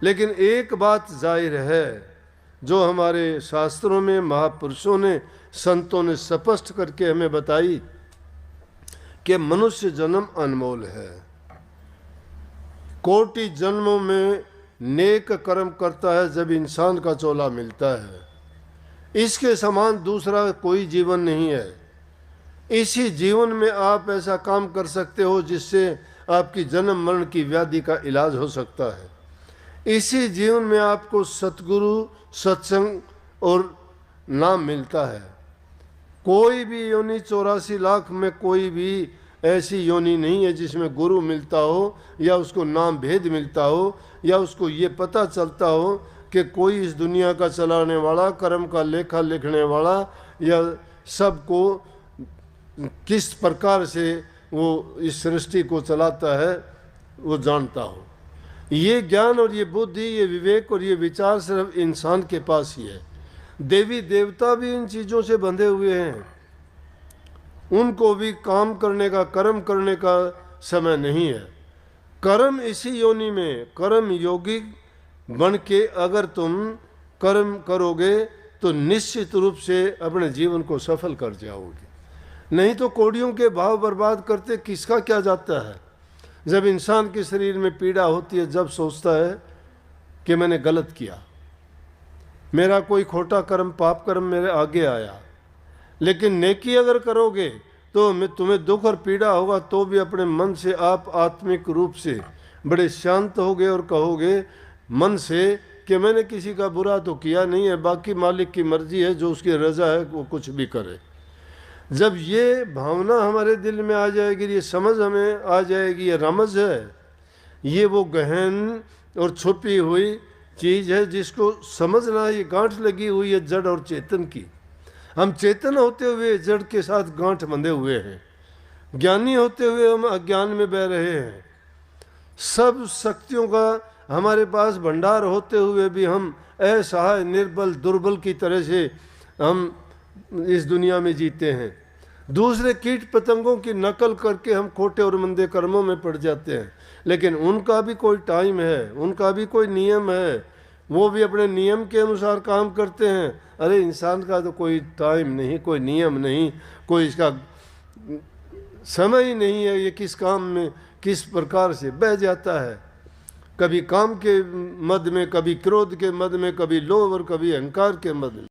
लेकिन एक बात जाहिर है जो हमारे शास्त्रों में महापुरुषों ने, संतों ने स्पष्ट करके हमें बताई कि मनुष्य जन्म अनमोल है। कोटि जन्मों में नेक कर्म करता है जब इंसान का चोला मिलता है। इसके समान दूसरा कोई जीवन नहीं है। इसी जीवन में आप ऐसा काम कर सकते हो जिससे आपकी जन्म मरण की व्याधि का इलाज हो सकता है। इसी जीवन में आपको सतगुरु, सत्संग और नाम मिलता है। कोई भी योनि 84 लाख में कोई भी ऐसी योनि नहीं है जिसमें गुरु मिलता हो या उसको नाम भेद मिलता हो या उसको ये पता चलता हो कि कोई इस दुनिया का चलाने वाला, कर्म का लेखा लिखने वाला या सबको किस प्रकार से वो इस सृष्टि को चलाता है वो जानता हो। ये ज्ञान और ये बुद्धि, ये विवेक और ये विचार सिर्फ इंसान के पास ही है। देवी देवता भी इन चीज़ों से बंधे हुए हैं। उनको भी काम करने का, कर्म करने का समय नहीं है। कर्म इसी योनि में, कर्म योगी बन के अगर तुम कर्म करोगे तो निश्चित रूप से अपने जीवन को सफल कर जाओगे। नहीं तो कौड़ियों के भाव बर्बाद करते किसका क्या जाता है। जब इंसान के शरीर में पीड़ा होती है, जब सोचता है कि मैंने गलत किया, मेरा कोई खोटा कर्म, पाप कर्म मेरे आगे आया, लेकिन नेकी अगर करोगे तो तुम्हें दुख और पीड़ा होगा तो भी अपने मन से आप आत्मिक रूप से बड़े शांत होगे और कहोगे मन से कि मैंने किसी का बुरा तो किया नहीं है, बाकी मालिक की मर्जी है, जो उसकी रजा है वो कुछ भी करे। जब ये भावना हमारे दिल में आ जाएगी, ये समझ हमें आ जाएगी, ये रमज है, ये वो गहन और छुपी हुई चीज़ है जिसको समझना, ये गांठ लगी हुई है जड़ और चेतन की। हम चेतन होते हुए जड़ के साथ गांठ बंधे हुए हैं, ज्ञानी होते हुए हम अज्ञान में बह रहे हैं। सब शक्तियों का हमारे पास भंडार होते हुए भी हम असहाय, निर्बल, दुर्बल की तरह से हम इस दुनिया में जीते हैं। दूसरे कीट पतंगों की नकल करके हम खोटे और मंदे कर्मों में पड़ जाते हैं, लेकिन उनका भी कोई टाइम है, उनका भी कोई नियम है, वो भी अपने नियम के अनुसार काम करते हैं। अरे इंसान का तो कोई टाइम नहीं, कोई नियम नहीं, कोई इसका समय ही नहीं है, ये किस काम में किस प्रकार से बह जाता है। कभी काम के मद में, कभी क्रोध के मद में, कभी लोभ और कभी अहंकार के मद में।